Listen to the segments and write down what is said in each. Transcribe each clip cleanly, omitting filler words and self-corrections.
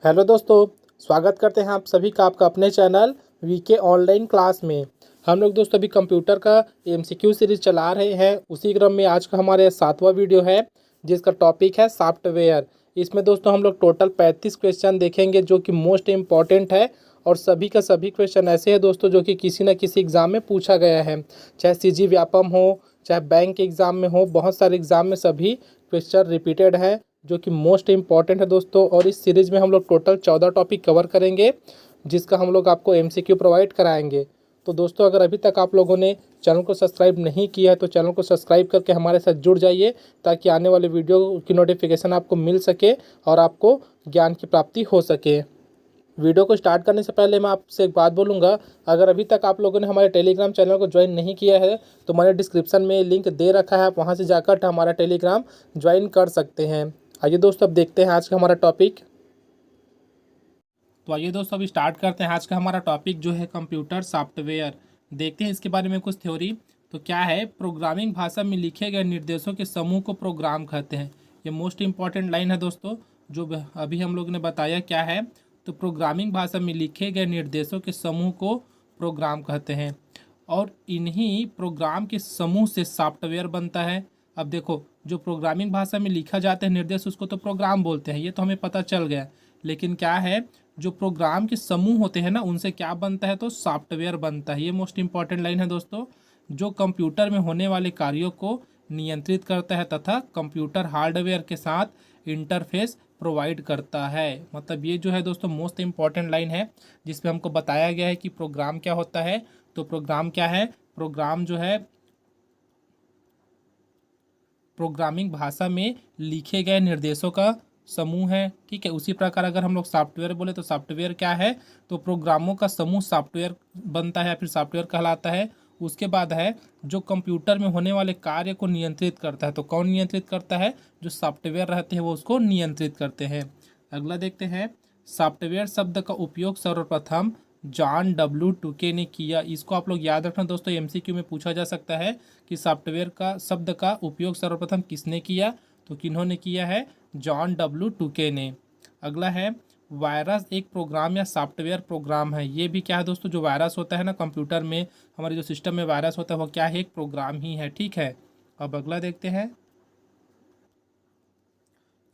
Hello दोस्तों, स्वागत करते हैं आप सभी का आपका अपने चैनल वीके ऑनलाइन क्लास में। हम लोग दोस्तों अभी कंप्यूटर का एमसीक्यू सीरीज चला रहे हैं। उसी क्रम में आज का हमारे 7वां वीडियो है जिसका टॉपिक है सॉफ्टवेयर। इसमें दोस्तों हम लोग टोटल 35 क्वेश्चन देखेंगे जो कि मोस्ट इम्पॉर्टेंट है और सभी का सभी क्वेश्चन ऐसे हैं दोस्तों जो कि किसी न किसी एग्ज़ाम में पूछा गया है, चाहे सीजी व्यापम हो, चाहे बैंक एग्ज़ाम में हो। बहुत सारे एग्ज़ाम में सभी क्वेश्चन रिपीटेड है जो कि मोस्ट इम्पॉर्टेंट है दोस्तों। और इस सीरीज़ में हम लोग टोटल 14 टॉपिक कवर करेंगे जिसका हम लोग आपको एमसीक्यू प्रोवाइड कराएंगे। तो दोस्तों अगर अभी तक आप लोगों ने चैनल को सब्सक्राइब नहीं किया है तो चैनल को सब्सक्राइब करके हमारे साथ जुड़ जाइए ताकि आने वाले वीडियो की नोटिफिकेशन आपको मिल सके और आपको ज्ञान की प्राप्ति हो सके। वीडियो को स्टार्ट करने से पहले मैं आपसे एक बात बोलूँगा, अगर अभी तक आप लोगों ने हमारे टेलीग्राम चैनल को ज्वाइन नहीं किया है तो मैंने डिस्क्रिप्शन में लिंक दे रखा है, आप वहाँ से जाकर हमारा टेलीग्राम ज्वाइन कर सकते हैं। आइए दोस्तों अब देखते हैं आज का हमारा टॉपिक। तो आइए दोस्तों अभी स्टार्ट करते हैं। आज का हमारा टॉपिक जो है कंप्यूटर सॉफ्टवेयर। देखते हैं इसके बारे में कुछ थ्योरी। तो क्या है, प्रोग्रामिंग भाषा में लिखे गए निर्देशों के समूह को प्रोग्राम कहते हैं। ये मोस्ट इंपॉर्टेंट लाइन है दोस्तों जो अभी हम लोग ने बताया। क्या है, तो प्रोग्रामिंग भाषा में लिखे गए निर्देशों के समूह को प्रोग्राम कहते हैं और इन्हीं प्रोग्राम के समूह से सॉफ्टवेयर बनता है। अब देखो, जो प्रोग्रामिंग भाषा में लिखा जाता है निर्देश उसको तो प्रोग्राम बोलते हैं, ये तो हमें पता चल गया। लेकिन क्या है, जो प्रोग्राम के समूह होते हैं ना उनसे क्या बनता है, तो सॉफ्टवेयर बनता है। ये मोस्ट इंपॉर्टेंट लाइन है दोस्तों। जो कंप्यूटर में होने वाले कार्यों को नियंत्रित करता है तथा कंप्यूटर हार्डवेयर के साथ इंटरफेस प्रोवाइड करता है। मतलब ये जो है दोस्तों मोस्ट इंपॉर्टेंट लाइन है जिसमें हमको बताया गया है कि प्रोग्राम क्या होता है। तो प्रोग्राम क्या है, प्रोग्राम जो है प्रोग्रामिंग भाषा में लिखे गए निर्देशों का समूह है। ठीक है, उसी प्रकार अगर हम लोग सॉफ्टवेयर बोले तो सॉफ्टवेयर क्या है, तो प्रोग्रामों का समूह सॉफ्टवेयर बनता है, फिर सॉफ्टवेयर कहलाता है। उसके बाद है जो कंप्यूटर में होने वाले कार्य को नियंत्रित करता है। तो कौन नियंत्रित करता है, जो सॉफ्टवेयर रहते हैं वो उसको नियंत्रित करते हैं। अगला देखते हैं, सॉफ्टवेयर शब्द का उपयोग सर्वप्रथम जॉन डब्ल्यू टूके ने किया। इसको आप लोग याद रखना दोस्तों, एमसीक्यू में पूछा जा सकता है कि सॉफ्टवेयर का शब्द का उपयोग सर्वप्रथम किसने किया, तो किन्होंने किया है, जॉन डब्ल्यू टूके ने। अगला है, वायरस एक प्रोग्राम या सॉफ्टवेयर प्रोग्राम है। ये भी क्या है दोस्तों, जो वायरस होता है ना कंप्यूटर में, हमारे जो सिस्टम में वायरस होता है वो क्या है, एक प्रोग्राम ही है। ठीक है, अब अगला देखते हैं।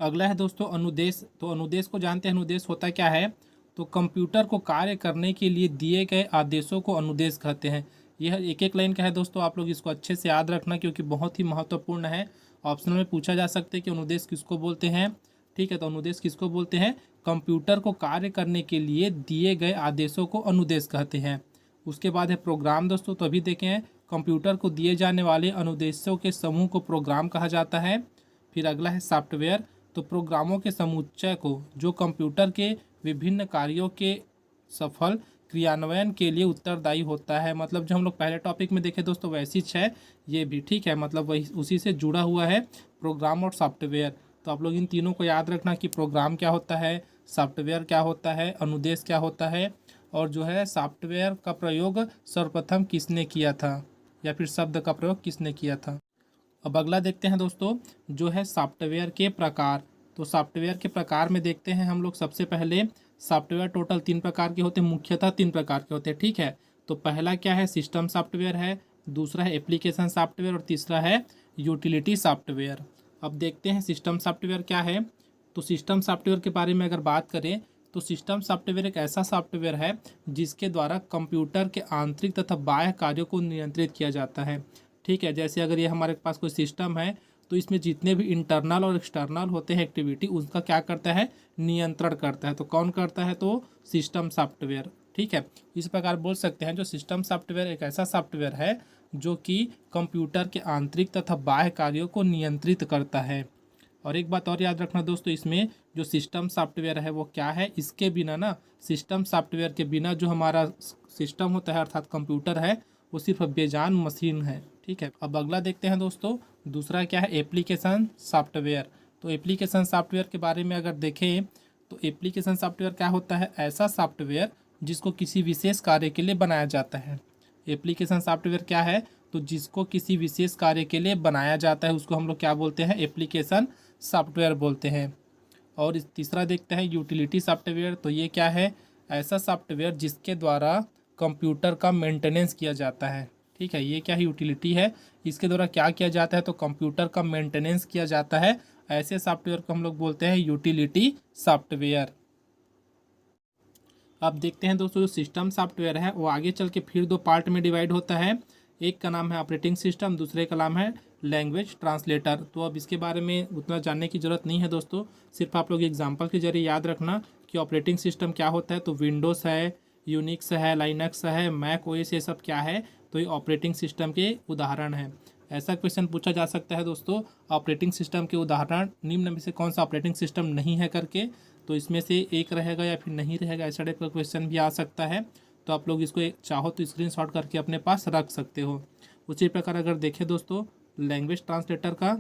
अगला है दोस्तों अनुदेश। तो अनुदेश को जानते हैं, अनुदेश होता क्या है, तो कंप्यूटर को कार्य करने के लिए दिए गए आदेशों को अनुदेश कहते हैं। यह एक एक लाइन का है दोस्तों, आप लोग इसको अच्छे से याद रखना क्योंकि बहुत ही महत्वपूर्ण है। ऑप्शनल में पूछा जा सकता है कि अनुदेश किसको बोलते हैं। ठीक है, तो अनुदेश किसको बोलते हैं, कंप्यूटर को कार्य करने के लिए दिए गए आदेशों को अनुदेश कहते हैं। उसके बाद है प्रोग्राम दोस्तों। तो अभी देखें, कंप्यूटर को दिए जाने वाले अनुदेशों के समूह को प्रोग्राम कहा जाता है। फिर अगला है सॉफ्टवेयर। तो प्रोग्रामों के समुच्चय को जो कंप्यूटर के विभिन्न कार्यों के सफल क्रियान्वयन के लिए उत्तरदायी होता है। मतलब जो हम लोग पहले टॉपिक में देखे दोस्तों वैसी है ये भी। ठीक है, मतलब वही उसी से जुड़ा हुआ है प्रोग्राम और सॉफ्टवेयर। तो आप लोग इन तीनों को याद रखना कि प्रोग्राम क्या होता है, सॉफ्टवेयर क्या होता है, अनुदेश क्या होता है, और जो है सॉफ्टवेयर का प्रयोग सर्वप्रथम किसने किया था या फिर शब्द का प्रयोग किसने किया था। अब अगला देखते हैं दोस्तों, जो है सॉफ्टवेयर के प्रकार। तो सॉफ्टवेयर के प्रकार में देखते हैं हम लोग। सबसे पहले सॉफ्टवेयर टोटल 3 प्रकार के होते हैं, मुख्यतः 3 प्रकार के होते हैं। ठीक है, तो पहला क्या है, सिस्टम सॉफ्टवेयर है, दूसरा है एप्लीकेशन सॉफ्टवेयर और तीसरा है यूटिलिटी सॉफ्टवेयर। अब देखते हैं सिस्टम सॉफ्टवेयर क्या है। तो सिस्टम सॉफ्टवेयर के बारे में अगर बात करें तो सिस्टम सॉफ्टवेयर एक ऐसा सॉफ्टवेयर है जिसके द्वारा कंप्यूटर के आंतरिक तथा बाह्य कार्यों को नियंत्रित किया जाता है। ठीक है, जैसे अगर ये हमारे पास कोई सिस्टम है तो इसमें जितने भी इंटरनल और एक्सटर्नल होते हैं एक्टिविटी उसका क्या करता है, नियंत्रण करता है। तो कौन करता है, तो सिस्टम सॉफ्टवेयर। ठीक है, इस प्रकार बोल सकते हैं जो सिस्टम सॉफ्टवेयर एक ऐसा सॉफ्टवेयर है जो कि कंप्यूटर के आंतरिक तथा बाह्य कार्यों को नियंत्रित करता है। और एक बात और याद रखना दोस्तों, इसमें जो सिस्टम सॉफ्टवेयर है वो क्या है, इसके बिना ना, सिस्टम सॉफ्टवेयर के बिना जो हमारा सिस्टम होता है अर्थात कंप्यूटर है वो सिर्फ बेजान मशीन है। ठीक है, अब अगला देखते हैं दोस्तों, दूसरा क्या है, एप्लीकेशन सॉफ्टवेयर। तो एप्लीकेशन सॉफ्टवेयर के बारे में अगर देखें तो एप्लीकेशन सॉफ्टवेयर क्या होता है, ऐसा सॉफ्टवेयर जिसको किसी विशेष कार्य के लिए बनाया जाता है। एप्लीकेशन सॉफ्टवेयर क्या है, तो जिसको किसी विशेष कार्य के लिए बनाया जाता है उसको हम लोग क्या बोलते हैं, एप्लीकेशन सॉफ्टवेयर बोलते हैं। और तीसरा देखते हैं यूटिलिटी सॉफ्टवेयर। तो ये क्या है, ऐसा सॉफ्टवेयर जिसके द्वारा कंप्यूटर का मेंटेनेंस किया जाता है। ठीक है, ये क्या है, यूटिलिटी है, इसके द्वारा क्या किया जाता है, तो कंप्यूटर का मेंटेनेंस किया जाता है। ऐसे सॉफ्टवेयर को हम लोग बोलते हैं यूटिलिटी सॉफ्टवेयर। अब देखते हैं दोस्तों, जो सिस्टम सॉफ्टवेयर है वो आगे चल के फिर दो पार्ट में डिवाइड होता है। एक का नाम है ऑपरेटिंग सिस्टम, दूसरे का नाम है लैंग्वेज ट्रांसलेटर। तो अब इसके बारे में उतना जानने की ज़रूरत नहीं है दोस्तों, सिर्फ आप लोग एग्जांपल के जरिए याद रखना कि ऑपरेटिंग सिस्टम क्या होता है। तो विंडोज़ है, यूनिक्स है, लाइनक्स है, मैक ओएस, ये सब क्या है, तो ये ऑपरेटिंग सिस्टम के उदाहरण हैं। ऐसा क्वेश्चन पूछा जा सकता है दोस्तों, ऑपरेटिंग सिस्टम के उदाहरण निम्न में से कौन सा ऑपरेटिंग सिस्टम नहीं है करके, तो इसमें से एक रहेगा या फिर नहीं रहेगा, ऐसा टाइप का क्वेश्चन भी आ सकता है। तो आप लोग इसको चाहो तो स्क्रीनशॉट करके अपने पास रख सकते हो। उसी प्रकार अगर देखें दोस्तों लैंग्वेज ट्रांसलेटर का,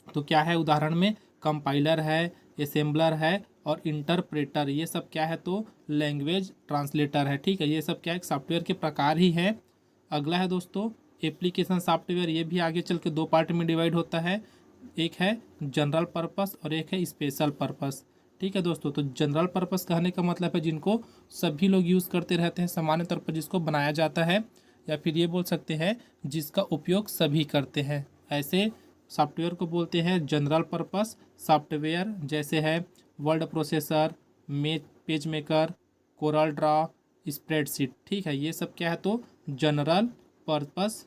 तो क्या है उदाहरण में, कंपाइलर है, असेंबलर है और इंटरप्रेटर, ये सब क्या है, तो लैंग्वेज ट्रांसलेटर है। ठीक है, ये सब क्या है, सॉफ्टवेयर के प्रकार ही है। अगला है दोस्तों एप्लीकेशन सॉफ्टवेयर। ये भी आगे चल के दो पार्ट में डिवाइड होता है, एक है जनरल पर्पस और एक है स्पेशल पर्पस। ठीक है दोस्तों, तो जनरल पर्पस कहने का मतलब है जिनको सभी लोग यूज़ करते रहते हैं, सामान्य तौर पर जिसको बनाया जाता है, या फिर ये बोल सकते हैं जिसका उपयोग सभी करते हैं, ऐसे सॉफ्टवेयर को बोलते हैं जनरल पर्पस सॉफ्टवेयर। जैसे है word processor, page maker, Corel Draw, spreadsheet. ठीक है, ये सब क्या है, तो जनरल पर्पस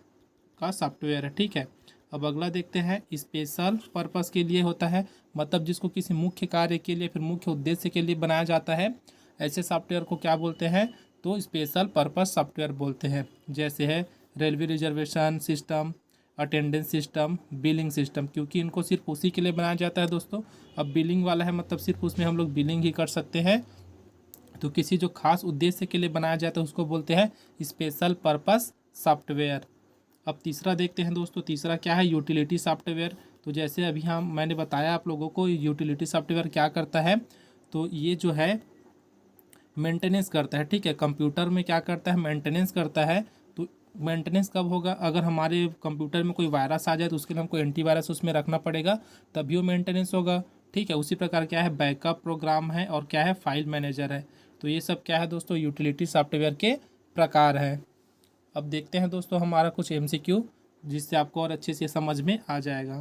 का सॉफ्टवेयर है। ठीक है, अब अगला देखते हैं स्पेशल पर्पस के लिए होता है, मतलब जिसको किसी मुख्य कार्य के लिए फिर मुख्य उद्देश्य के लिए बनाया जाता है, ऐसे सॉफ्टवेयर को क्या बोलते हैं, तो स्पेशल पर्पस सॉफ्टवेयर बोलते हैं। जैसे है railway reservation system, attendance system, billing system, क्योंकि इनको सिर्फ उसी के लिए बनाया जाता है दोस्तों। अब बिलिंग वाला है मतलब सिर्फ उसमें हम लोग बिलिंग ही कर सकते हैं, तो किसी जो खास उद्देश्य के लिए बनाया जाता है उसको बोलते हैं स्पेशल पर्पस सॉफ्टवेयर। अब तीसरा देखते हैं दोस्तों, तीसरा क्या है, यूटिलिटी सॉफ्टवेयर। तो जैसे अभी मैंने बताया आप लोगों को यूटिलिटी सॉफ्टवेयर क्या करता है, तो ये जो है मेंटेनेंस करता है। ठीक है, कंप्यूटर में क्या करता है, मेंटेनेंस करता है। तो मेंटेनेंस कब होगा, अगर हमारे कंप्यूटर में कोई वायरस आ जाए तो उसके लिए हमको एंटीवायरस उसमें रखना पड़ेगा, तभी वो मेंटेनेंस होगा। ठीक है, उसी प्रकार क्या है, बैकअप प्रोग्राम है और क्या है, फाइल मैनेजर है। तो ये सब क्या है दोस्तों, यूटिलिटी सॉफ्टवेयर के प्रकार है। अब देखते हैं दोस्तों हमारा कुछ MCQ, जिससे आपको और अच्छे से समझ में आ जाएगा।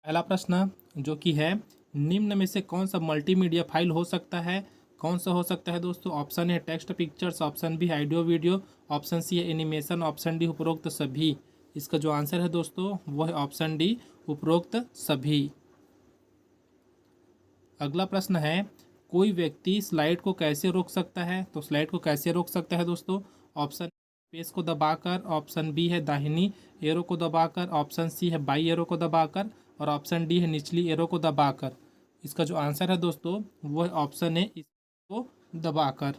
पहला प्रश्न जो कि है, निम्न में से कौन सा मल्टीमीडिया फाइल हो सकता है, कौन सा हो सकता है दोस्तों। ऑप्शन है टेक्स्ट पिक्चर्स, ऑप्शन बी है ऑडियो वीडियो, ऑप्शन सी है एनिमेशन, ऑप्शन डी उपरोक्त सभी। इसका जो आंसर है दोस्तों वो है ऑप्शन डी, उपरोक्त सभी। अगला प्रश्न है, कोई व्यक्ति स्लाइड को कैसे रोक सकता है, तो स्लाइड को कैसे रोक सकता है दोस्तों। ऑप्शन स्पेस को दबाकर, ऑप्शन बी है दाहिनी एरो को दबाकर, ऑप्शन सी है बाई एरो को दबाकर और ऑप्शन डी है निचली एरो को दबाकर। इसका जो आंसर है दोस्तों वो है ऑप्शन ए, इसको दबाकर।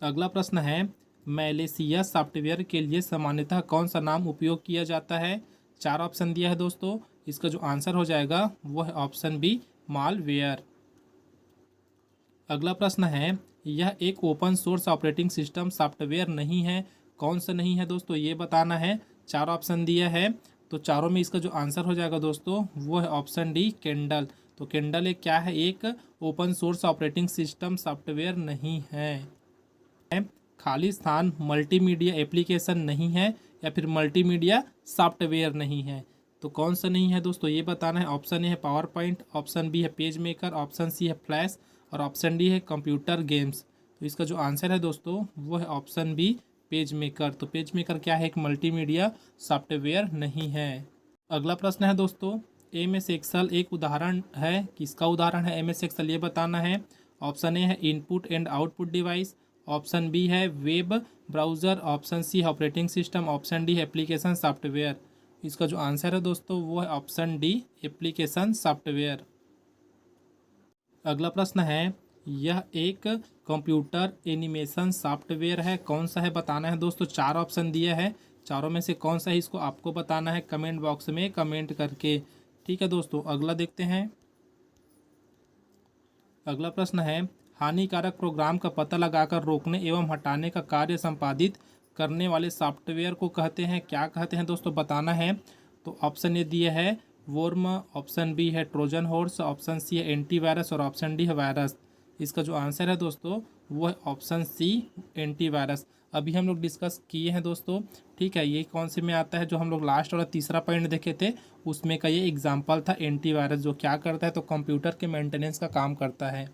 अगला प्रश्न है, मैलेशिया सॉफ्टवेयर के लिए सामान्यतः कौन सा नाम उपयोग किया जाता है। चार ऑप्शन दिया है दोस्तों, इसका जो आंसर हो जाएगा वो है ऑप्शन बी, मालवेयर। अगला प्रश्न है, यह एक open source operating system software नहीं है, कौन सा नहीं है दोस्तों, ये बताना है। चार ऑप्शन दिया है, तो चारों में इसका जो आंसर हो जाएगा दोस्तों वो है ऑप्शन डी, केंडल। तो केंडल एक क्या है, एक open source operating system software नहीं है। खाली स्थान मल्टीमीडिया एप्लीकेशन नहीं है या फिर मल्टीमीडिया सॉफ्टवेयर नहीं है, तो कौन सा नहीं है दोस्तों, ये बताना है। ऑप्शन ए है पावर पॉइंट, ऑप्शन बी है पेज मेकर, ऑप्शन सी है फ्लैश और ऑप्शन डी है कंप्यूटर गेम्स। तो इसका जो आंसर है दोस्तों वो है ऑप्शन बी, पेज मेकर। तो पेज मेकर क्या है, एक मल्टीमीडिया सॉफ्टवेयर नहीं है। अगला प्रश्न है दोस्तों, MS एक्सेल एक उदाहरण है, किसका उदाहरण है MS एक्सेल, ये बताना है। ऑप्शन ए है input and output device, option B है वेब ब्राउज़र, ऑप्शन सी है ऑपरेटिंग सिस्टम, ऑप्शन डी है एप्लीकेशन सॉफ्टवेयर। इसका जो आंसर है दोस्तों वो है ऑप्शन डी, एप्लीकेशन सॉफ्टवेयर। अगला प्रश्न है, यह एक कंप्यूटर एनिमेशन सॉफ्टवेयर है, कौन सा है बताना है दोस्तों। चार ऑप्शन दिया है, चारों में से कौन सा है इसको आपको बताना है कमेंट बॉक्स में कमेंट करके। ठीक है दोस्तों, अगला देखते हैं। अगला प्रश्न है, हानिकारक प्रोग्राम का पता लगाकर रोकने एवं हटाने का कार्य संपादित करने वाले सॉफ्टवेयर को कहते हैं, क्या कहते हैं दोस्तों बताना है। तो ऑप्शन ए दिए है वर्म, ऑप्शन बी है ट्रोजन हॉर्स, ऑप्शन सी है एंटीवायरस और ऑप्शन डी है वायरस। इसका जो आंसर है दोस्तों वो है ऑप्शन सी एंटीवायरस। अभी हम लोग डिस्कस किए हैं दोस्तों, ठीक है। ये कौन से में आता है, जो हम लोग लास्ट वाला तीसरा पॉइंट देखे थे उसमें का ये एग्जाम्पल था एंटीवायरस, जो क्या करता है तो कंप्यूटर के मेंटेनेंस का काम करता है।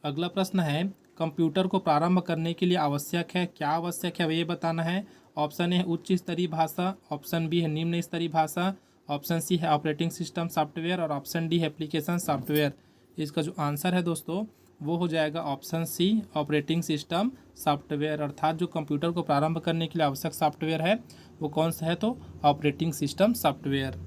अगला प्रश्न है कंप्यूटर को प्रारंभ करने के लिए आवश्यक है, क्या आवश्यक है ये बताना है। ऑप्शन ए है उच्च स्तरीय भाषा, ऑप्शन बी है निम्न स्तरीय भाषा, ऑप्शन सी है ऑपरेटिंग सिस्टम सॉफ्टवेयर और ऑप्शन डी है एप्लीकेशन सॉफ्टवेयर। इसका जो आंसर है दोस्तों वो हो जाएगा option C operating system software. अर्थात जो कंप्यूटर को प्रारंभ करने के लिए आवश्यक सॉफ्टवेयर है वो कौन सा है तो ऑपरेटिंग सिस्टम सॉफ्टवेयर।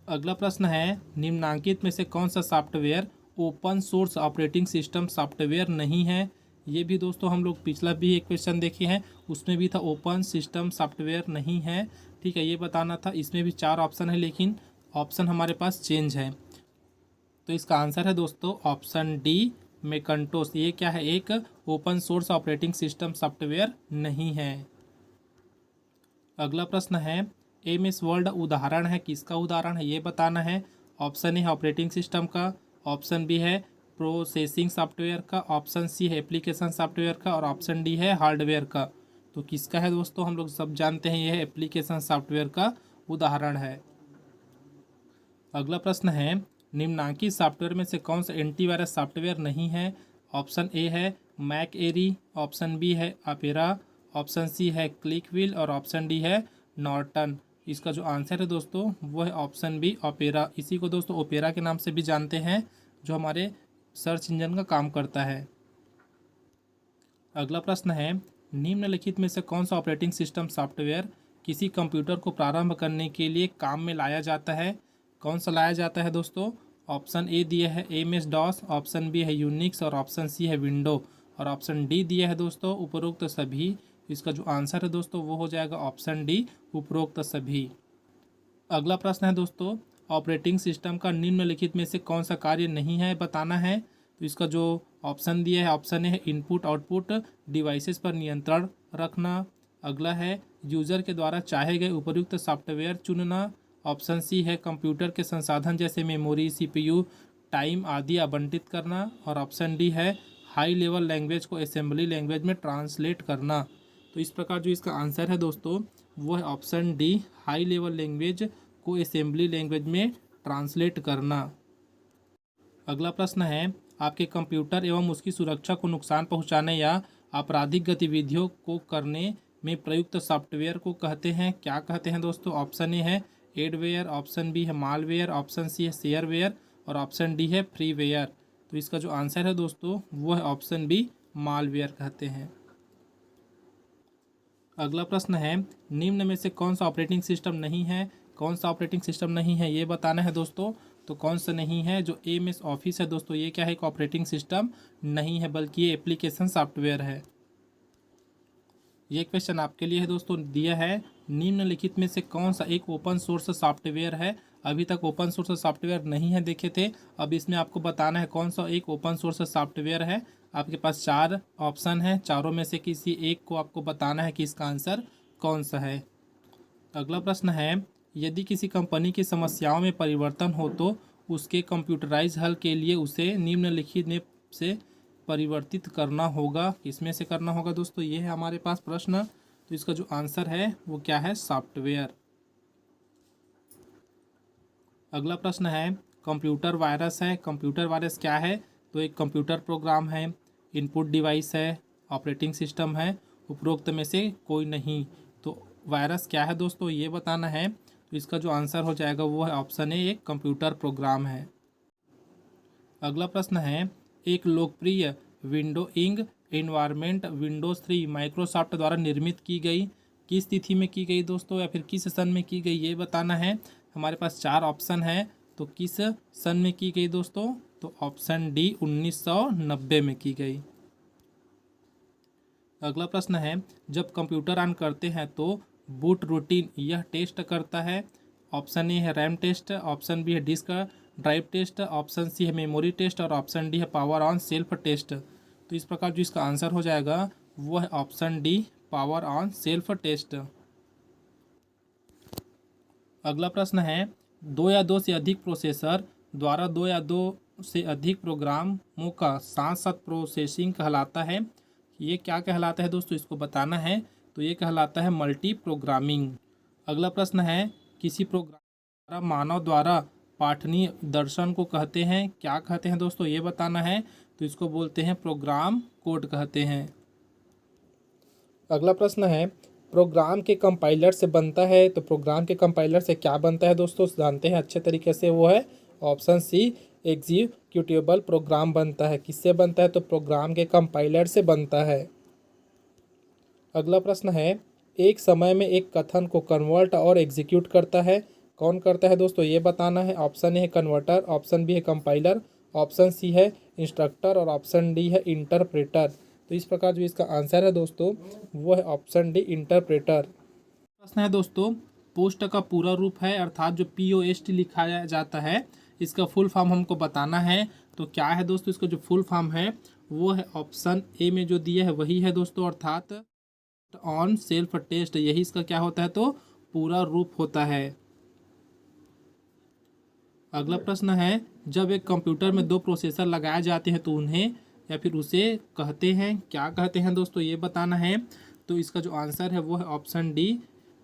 अगला प्रश्न है निम्नांकित में से कौन सा software open source operating system software नहीं है। ये भी दोस्तों हम लोग पिछला भी एक क्वेश्चन देखे हैं, उसमें भी था ओपन सिस्टम सॉफ्टवेयर नहीं है, ठीक है, ये बताना था। इसमें भी 4 ऑप्शन है लेकिन ऑप्शन हमारे पास चेंज है, तो इसका आंसर है दोस्तों ऑप्शन डी मैकिन्टोश। ये क्या है, एक open source operating system software नहीं है। अगला प्रश्न है एमएस वर्ड उदाहरण है, किसका उदाहरण है ये बताना है। ऑप्शन ए है ऑपरेटिंग सिस्टम का, ऑप्शन बी है प्रोसेसिंग सॉफ्टवेयर का, ऑप्शन सी है एप्लीकेशन सॉफ्टवेयर का और ऑप्शन डी है हार्डवेयर का। तो किसका है दोस्तों, हम लोग सब जानते हैं यह एप्लीकेशन सॉफ्टवेयर का उदाहरण है। अगला प्रश्न है निम्नांकित सॉफ्टवेयर में से कौन सा एंटीवायरस सॉफ्टवेयर नहीं है। ऑप्शन ए है मैक एरी, ऑप्शन बी है अपेरा, ऑप्शन सी है क्लिकविल और ऑप्शन डी है नॉर्टन। इसका जो आंसर है दोस्तों वो है ऑप्शन बी ओपेरा। इसी को दोस्तों ओपेरा के नाम से भी जानते हैं, जो हमारे सर्च इंजन का काम करता है। अगला प्रश्न है निम्नलिखित में से कौन सा ऑपरेटिंग सिस्टम सॉफ्टवेयर किसी कंप्यूटर को प्रारंभ करने के लिए काम में लाया जाता है। कौन सा लाया जाता है दोस्तों। ऑप्शन ए दिया है एमएस डॉस, ऑप्शन बी है यूनिक्स और ऑप्शन सी है विंडो और ऑप्शन डी दिया है दोस्तों उपरोक्त सभी। इसका जो आंसर है दोस्तों वो हो जाएगा ऑप्शन डी उपरोक्त सभी। अगला प्रश्न है दोस्तों ऑपरेटिंग सिस्टम का निम्नलिखित में से कौन सा कार्य नहीं है बताना है। तो इसका जो ऑप्शन दिया है ऑप्शन ए है इनपुट आउटपुट डिवाइसेस पर नियंत्रण रखना। अगला है यूजर के द्वारा चाहे गए उपयुक्त सॉफ्टवेयर चुनना। ऑप्शन सी है कंप्यूटर के संसाधन जैसे मेमोरी, सीपीयू, टाइम आदि आवंटित करना और ऑप्शन डी है हाई लेवल लैंग्वेज को असेंबली लैंग्वेज में ट्रांसलेट करना। तो इस प्रकार जो इसका आंसर है दोस्तों वो है option D high level language को असेंबली लैंग्वेज में ट्रांसलेट करना। अगला प्रश्न है आपके कंप्यूटर एवं उसकी सुरक्षा को नुकसान पहुंचाने या आपराधिक गतिविधियों को करने में प्रयुक्त सॉफ्टवेयर को कहते हैं, क्या कहते हैं दोस्तों। ऑप्शन ए है एडवेयर, ऑप्शन बी है मालवेयर, ऑप्शन सी है शेयरवेयर और ऑप्शन डी है फ्रीवेयर। तो इसका जो आंसर है दोस्तों वो है ऑप्शन बी मालवेयर कहते हैं। अगला प्रश्न है निम्न में से कौन सा ऑपरेटिंग सिस्टम नहीं है। कौन सा ऑपरेटिंग सिस्टम नहीं है ये बताना है दोस्तों। तो कौन सा नहीं है, जो एमएस ऑफिस है दोस्तों ये क्या है, एक ऑपरेटिंग सिस्टम नहीं है बल्कि ये एप्लीकेशन सॉफ्टवेयर है। ये क्वेश्चन आपके लिए है दोस्तों, दिया है निम्नलिखित में से कौन सा एक ओपन सोर्स सॉफ्टवेयर है। अभी तक ओपन सोर्स सॉफ्टवेयर नहीं है देखे थे, अब इसमें आपको बताना है कौन सा एक ओपन सोर्स सॉफ्टवेयर है। आपके पास 4 ऑप्शन है, चारों में से किसी एक को आपको बताना है कि इसका आंसर कौन सा है। अगला प्रश्न है यदि किसी कंपनी की समस्याओं में परिवर्तन हो तो उसके कंप्यूटराइज हल के लिए उसे निम्नलिखित में से परिवर्तित करना होगा। किसमें से करना होगा दोस्तों, ये है हमारे पास प्रश्न। तो इसका जो आंसर है वो क्या है, सॉफ्टवेयर। अगला प्रश्न है कंप्यूटर वायरस है। कंप्यूटर वायरस क्या है, तो एक कंप्यूटर प्रोग्राम है, इनपुट डिवाइस है, ऑपरेटिंग सिस्टम है, उपरोक्त में से कोई नहीं। तो वायरस क्या है दोस्तों ये बताना है। तो इसका जो आंसर हो जाएगा वो है ऑप्शन ए, एक कंप्यूटर प्रोग्राम है। अगला प्रश्न है एक लोकप्रिय विंडोइंग एनवायरनमेंट विंडोज 3 माइक्रोसॉफ्ट द्वारा निर्मित की गई, किस तिथि में की गई दोस्तों या फिर किस सन में की गई ये बताना है। हमारे पास 4 ऑप्शन है, तो किस सन में की गई दोस्तों, तो ऑप्शन डी 1990 में की गई। अगला प्रश्न है जब कंप्यूटर ऑन करते हैं तो बूट रूटीन यह टेस्ट करता है। ऑप्शन ए है रैम टेस्ट, ऑप्शन बी है disk drive test, option C है मेमोरी टेस्ट और ऑप्शन डी है पावर ऑन सेल्फ टेस्ट। तो इस प्रकार जो इसका आंसर हो जाएगा वो है option D power on self test. अगला प्रश्न है, दो या दो से अधिक प्रोसेसर द्वारा दो या दो से अधिक प्रोग्रामों का साथ साथ प्रोसेसिंग कहलाता है। ये क्या कहलाता है दोस्तों, इसको बताना है। तो ये कहलाता है मल्टी प्रोग्रामिंग। अगला प्रश्न है, किसी प्रोग्राम मानव द्वारा पाठनीय दर्शन को कहते हैं, क्या कहते हैं दोस्तों, ये बताना है। तो इसको बोलते हैं प्रोग्राम कोड कहते हैं। अगला प्रश्न है, प्रोग्राम के कंपाइलर से बनता है। तो प्रोग्राम के कंपाइलर से क्या बनता है दोस्तों, जानते हैं अच्छे तरीके से। वो है ऑप्शन सी, एग्जीक्यूटेबल प्रोग्राम बनता है। किससे बनता है, तो प्रोग्राम के कंपाइलर से बनता है। अगला प्रश्न है, एक समय में एक कथन को कन्वर्ट और एग्जीक्यूट करता है, कौन करता है दोस्तों, ये बताना है। ऑप्शन ए है कन्वर्टर, ऑप्शन बी है कंपाइलर, ऑप्शन सी है इंस्ट्रक्टर और ऑप्शन डी है इंटरप्रेटर। तो इस प्रकार जो इसका आंसर है दोस्तों वो है ऑप्शन डी, इंटरप्रेटर। प्रश्न है दोस्तों, पोस्ट का पूरा रूप है, अर्थात जो POST लिखा जाता है, इसका फुल फॉर्म हमको बताना है। तो क्या है दोस्तों, इसका जो फुल फॉर्म है वो है ऑप्शन ए में जो दिया है वही है दोस्तों, अर्थात ऑन सेल्फ टेस्ट। यही इसका क्या होता है, तो पूरा रूप होता है। अगला प्रश्न है, जब एक कंप्यूटर में दो प्रोसेसर लगाए जाते हैं तो उन्हें या फिर उसे कहते हैं, क्या कहते हैं दोस्तों, ये बताना है। तो इसका जो आंसर है वो है ऑप्शन डी,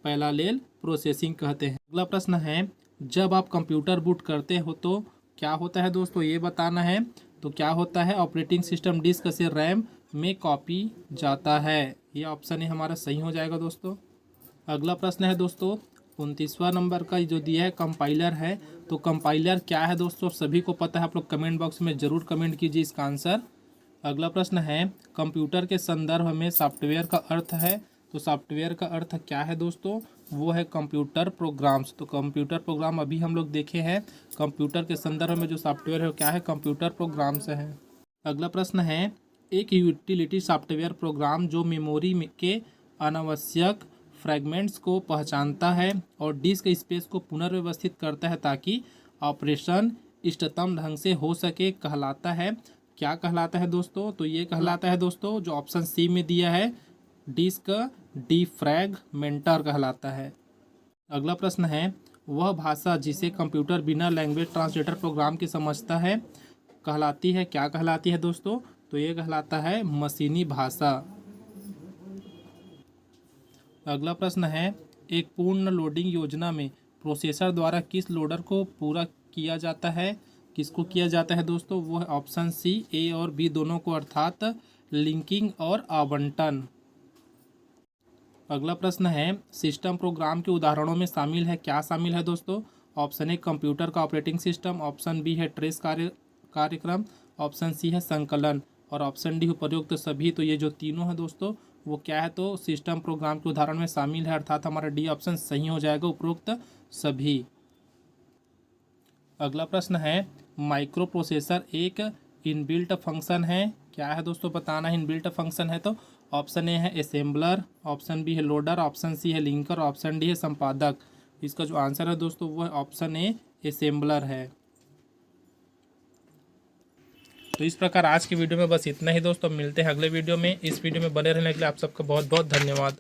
पैरेलल प्रोसेसिंग कहते हैं। अगला प्रश्न है, जब आप कंप्यूटर बूट करते हो तो क्या होता है दोस्तों, ये बताना है। तो क्या होता है, ऑपरेटिंग सिस्टम डिस्क से रैम में कॉपी जाता है। ये ऑप्शन है हमारा सही हो जाएगा दोस्तों। अगला प्रश्न है दोस्तों 29वां नंबर का जो दिया है कंपाइलर है। तो कंपाइलर क्या है दोस्तों, सभी को पता है, आप लोग कमेंट बॉक्स में ज़रूर कमेंट कीजिए इसका आंसर। अगला प्रश्न है, कंप्यूटर के संदर्भ में सॉफ्टवेयर का अर्थ है। तो सॉफ्टवेयर का अर्थ क्या है दोस्तों, वो है कंप्यूटर प्रोग्राम्स। तो कंप्यूटर प्रोग्राम अभी हम लोग देखे हैं, कंप्यूटर के संदर्भ में जो सॉफ्टवेयर है वो क्या है, कंप्यूटर प्रोग्राम्स है। अगला प्रश्न है, एक यूटिलिटी सॉफ्टवेयर प्रोग्राम जो मेमोरी के अनावश्यक फ्रैगमेंट्स को पहचानता है और डिस्क स्पेस को पुनर्व्यवस्थित करता है ताकि ऑपरेशन इष्टतम ढंग से हो सके, कहलाता है, क्या कहलाता है दोस्तों। तो ये कहलाता है दोस्तों जो ऑप्शन सी में दिया है, डिस्क डिफ्रैगमेंटर कहलाता है। अगला प्रश्न है, वह भाषा जिसे कंप्यूटर बिना लैंग्वेज ट्रांसलेटर प्रोग्राम के समझता है कहलाती है, क्या कहलाती है दोस्तों। तो ये कहलाता है मशीनी भाषा। अगला प्रश्न है, एक पूर्ण लोडिंग योजना में प्रोसेसर द्वारा किस लोडर को पूरा किया जाता है, किसको किया जाता है दोस्तों, वो है ऑप्शन सी, ए और बी दोनों को, अर्थात लिंकिंग और आवंटन। अगला प्रश्न है, सिस्टम प्रोग्राम के उदाहरणों में शामिल है, क्या शामिल है दोस्तों। ऑप्शन ए कंप्यूटर का ऑपरेटिंग सिस्टम, ऑप्शन बी है ट्रेस कार्यक्रम, ऑप्शन सी है संकलन और ऑप्शन डी उपयुक्त सभी। तो ये जो तीनों है दोस्तों वो क्या है, तो सिस्टम प्रोग्राम के उदाहरण में शामिल है, अर्थात हमारा डी ऑप्शन सही हो जाएगा, उपरोक्त सभी। अगला प्रश्न है, माइक्रो प्रोसेसर एक इनबिल्ट फंक्शन है, क्या है दोस्तों बताना है। इनबिल्ट फंक्शन है तो ऑप्शन ए है असेंबलर, ऑप्शन बी है लोडर, ऑप्शन सी है लिंकर, ऑप्शन डी है संपादक। इसका जो आंसर है दोस्तों वो है ऑप्शन ए, असेंबलर है। तो इस प्रकार आज की वीडियो में बस इतना ही दोस्तों, मिलते हैं अगले वीडियो में। इस वीडियो में बने रहने के लिए आप सबका बहुत बहुत धन्यवाद।